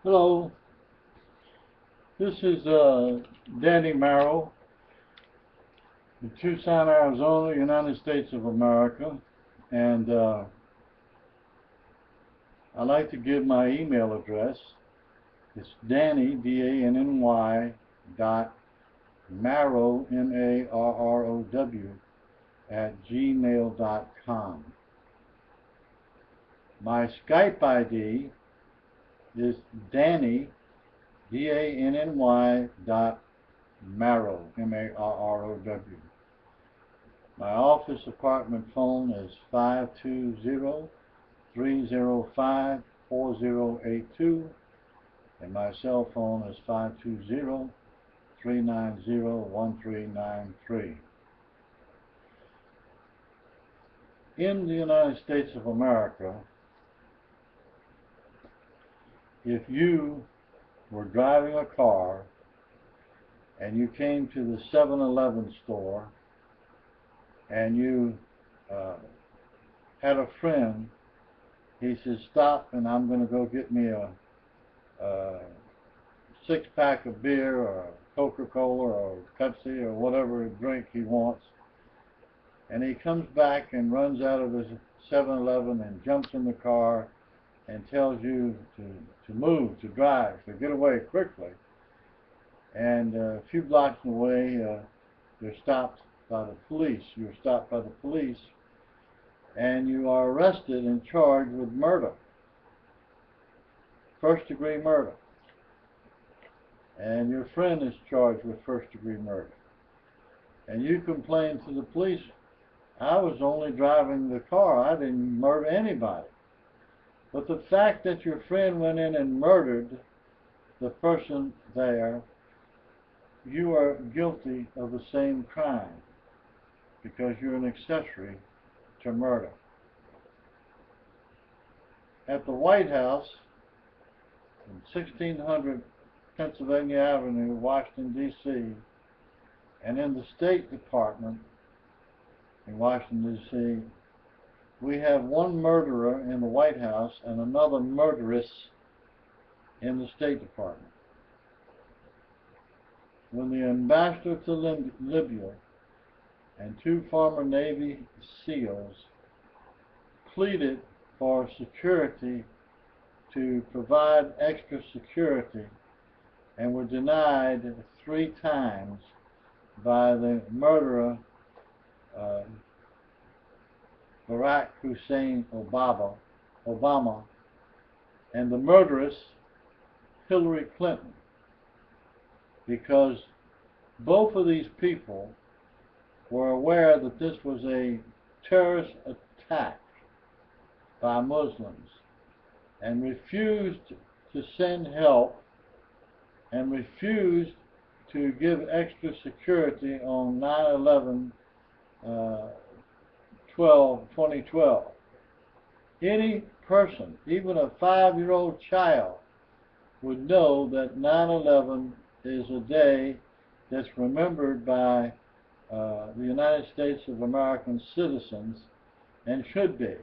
Hello, this is Danny Merrill in Tucson, Arizona, United States of America, and I'd like to give my email address. It's Danny, D-A-N-N-Y, Marrow, M-A-R-R-O-W, @gmail.com. My Skype ID is Danny, D-A-N-N-Y Marrow, M-A-R-R-O-W. My office apartment phone is 520-305-4082, and my cell phone is 520-390-1393. In the United States of America, if you were driving a car and you came to the 7-Eleven store and you had a friend, he says, stop and I'm going to go get me a 6-pack of beer or Coca-Cola or Pepsi or whatever drink he wants, and he comes back and runs out of his 7-Eleven and jumps in the car and tells you to move, to drive, to get away quickly. And a few blocks away, you're stopped by the police. You're stopped by the police, and you are arrested and charged with murder, first-degree murder. And your friend is charged with first-degree murder. And you complain to the police, I was only driving the car. I didn't murder anybody. But the fact that your friend went in and murdered the person there, you are guilty of the same crime because you're an accessory to murder. At the White House, in 1600 Pennsylvania Avenue, Washington, D.C., and in the State Department in Washington, D.C., we have one murderer in the White House and another murderess in the State Department. When the ambassador to Libya and 2 former Navy SEALs pleaded for security, to provide extra security, and were denied 3 times by the murderer Barack Hussein Obama, and the murderess Hillary Clinton, because both of these people were aware that this was a terrorist attack by Muslims and refused to send help and refused to give extra security on 9/11 2012. Any person, even a 5-year-old child, would know that 9/11 is a day that's remembered by the United States of American citizens, and should be.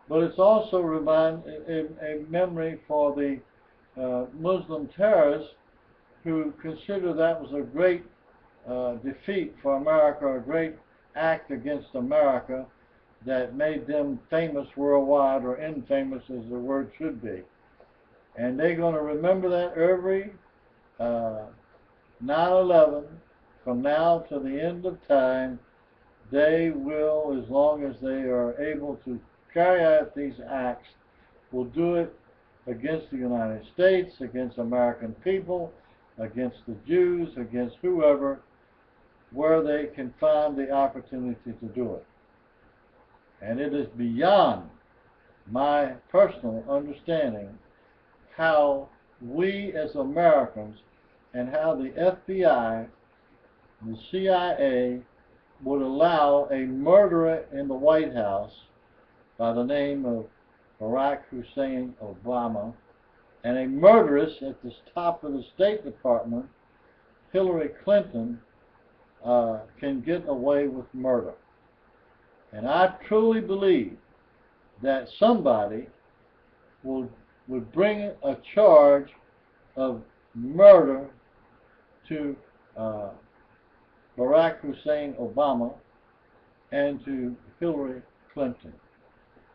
But it's also a memory for the Muslim terrorists who consider that was a great defeat for America, a great act against America that made them famous worldwide, or infamous as the word should be. And they're going to remember that every 9/11 from now to the end of time. They will, as long as they are able to carry out these acts, will do it against the United States, against American people, against the Jews, against whoever, where they can find the opportunity to do it. And it is beyond my personal understanding how we as Americans, and how the FBI, the CIA, would allow a murderer in the White House by the name of Barack Hussein Obama, and a murderess at the top of the State Department, Hillary Clinton, can get away with murder. And I truly believe that somebody will would bring a charge of murder to Barack Hussein Obama and to Hillary Clinton.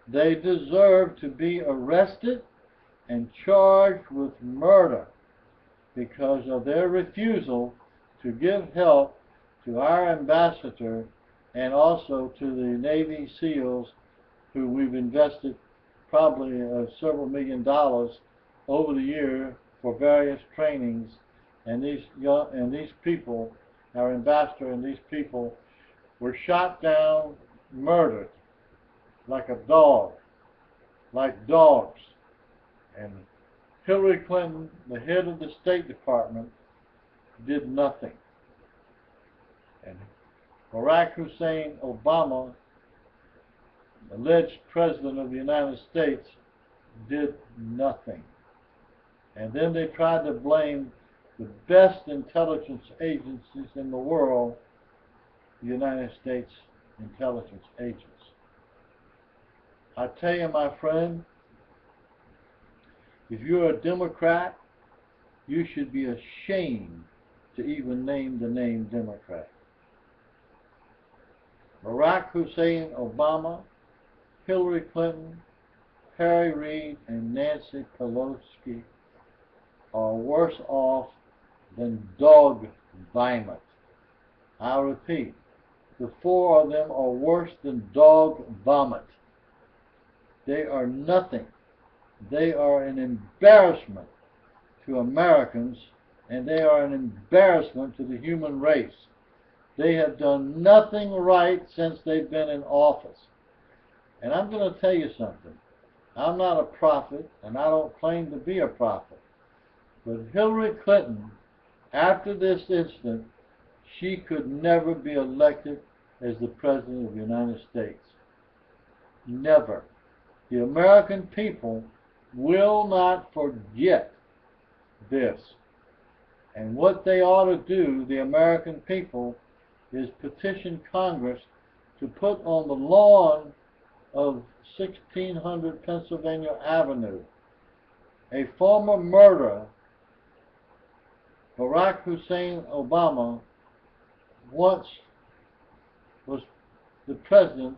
They deserve to be arrested and charged with murder because of their refusal to give help to our ambassador and also to the Navy SEALs, who we've invested probably several $1 million over the year for various trainings. And these people, our ambassador and these people, were shot down, murdered like a dog, like dogs. And Hillary Clinton, the head of the State Department, did nothing. And Barack Hussein Obama, alleged President of the United States, did nothing. And then they tried to blame the best intelligence agencies in the world, the United States intelligence agents. I tell you, my friend, if you're a Democrat, you should be ashamed to even name the name Democrat. Barack Hussein Obama, Hillary Clinton, Harry Reid, and Nancy Pelosi are worse off than dog vomit. I repeat, the four of them are worse than dog vomit. They are nothing. They are an embarrassment to Americans, and they are an embarrassment to the human race. They have done nothing right since they've been in office. And I'm going to tell you something. I'm not a prophet, and I don't claim to be a prophet. But Hillary Clinton, after this incident, she could never be elected as the President of the United States. Never. The American people will not forget this. And what they ought to do, the American people, is petition Congress to put on the lawn of 1600 Pennsylvania Avenue a former murderer, Barack Hussein Obama, once was the President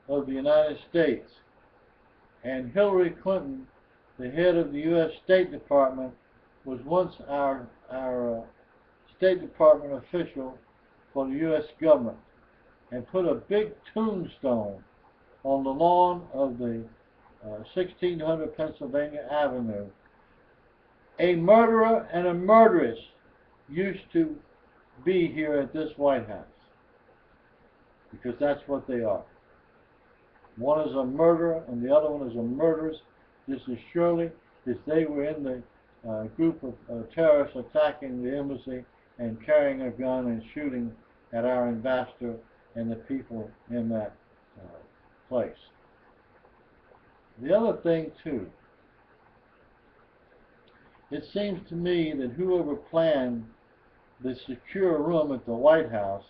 of the United States, and Hillary Clinton, the head of the U.S. State Department, was once our State Department official for the U.S. government, and put a big tombstone on the lawn of the 1600 Pennsylvania Avenue. A murderer and a murderess used to be here at this White House, because that's what they are. One is a murderer and the other one is a murderess. This is surely if they were in the group of terrorists attacking the embassy and carrying a gun and shooting at our ambassador and the people in that place. The other thing, too, it seems to me that whoever planned the secure room at the White House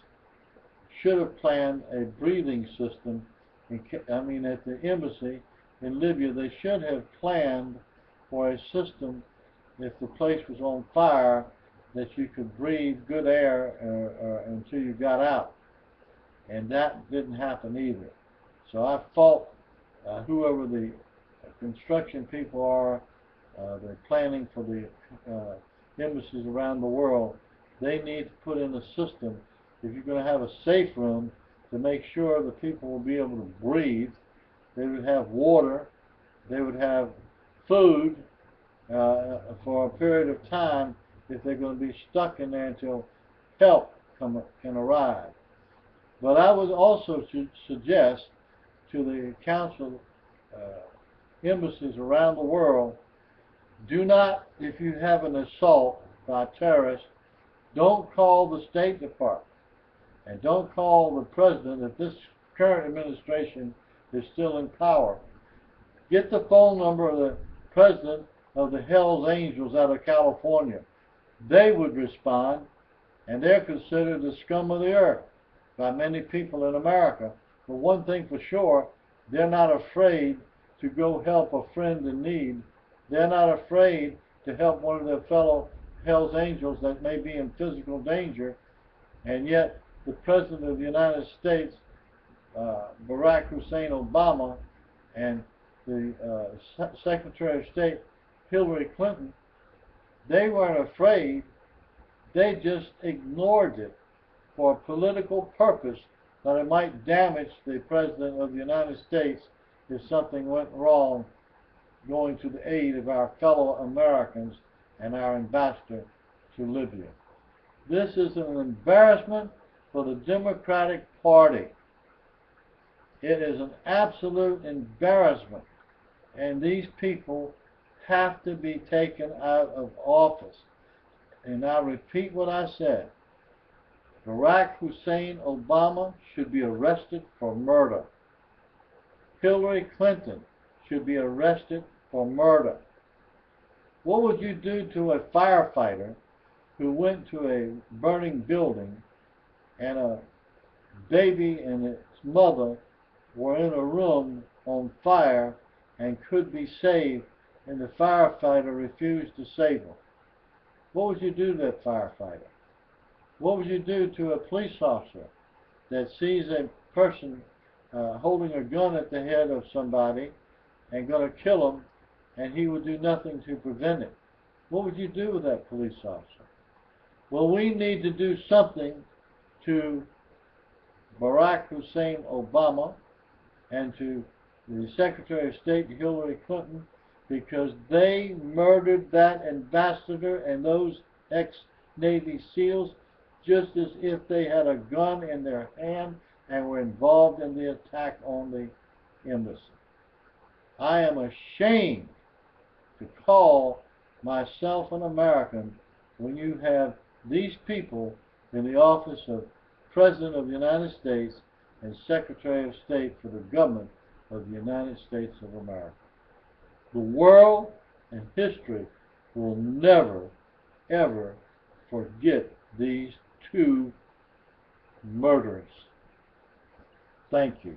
should have planned a breathing system. At the embassy in Libya, they should have planned for a system, if the place was on fire, that you could breathe good air until you got out. And that didn't happen either. So I fault whoever the construction people are, they're planning for the embassies around the world. They need to put in a system, if you're going to have a safe room, to make sure the people will be able to breathe. They would have water, they would have food for a period of time if they're going to be stuck in there until help can arrive. But I would also suggest to the council embassies around the world, do not, if you have an assault by terrorists, don't call the State Department and don't call the President if this current administration is still in power. Get the phone number of the President of the Hells Angels out of California. They would respond, and they're considered the scum of the earth by many people in America. But one thing for sure, they're not afraid to go help a friend in need They're not afraid to help one of their fellow Hell's Angels that may be in physical danger, and yet the President of the United States, Barack Hussein Obama, and the Secretary of State, Hillary Clinton, they weren't afraid. They just ignored it for a political purpose that it might damage the President of the United States if something went wrong going to the aid of our fellow Americans and our ambassador to Libya. This is an embarrassment for the Democratic Party. It is an absolute embarrassment, and these people have to be taken out of office. And I repeat what I said. Barack Hussein Obama should be arrested for murder. Hillary Clinton should be arrested for murder. What would you do to a firefighter who went to a burning building and a baby and its mother were in a room on fire and could be saved, and the firefighter refused to save them? What would you do to that firefighter? What would you do to a police officer that sees a person holding a gun at the head of somebody and going to kill him, and he would do nothing to prevent it? What would you do with that police officer? Well, we need to do something to Barack Hussein Obama and to the Secretary of State Hillary Clinton, because they murdered that ambassador and those ex-Navy SEALs just as if they had a gun in their hand and were involved in the attack on the embassy. I am ashamed to call myself an American when you have these people in the office of President of the United States and Secretary of State for the government of the United States of America. The world and history will never, ever forget these two murderers. Thank you.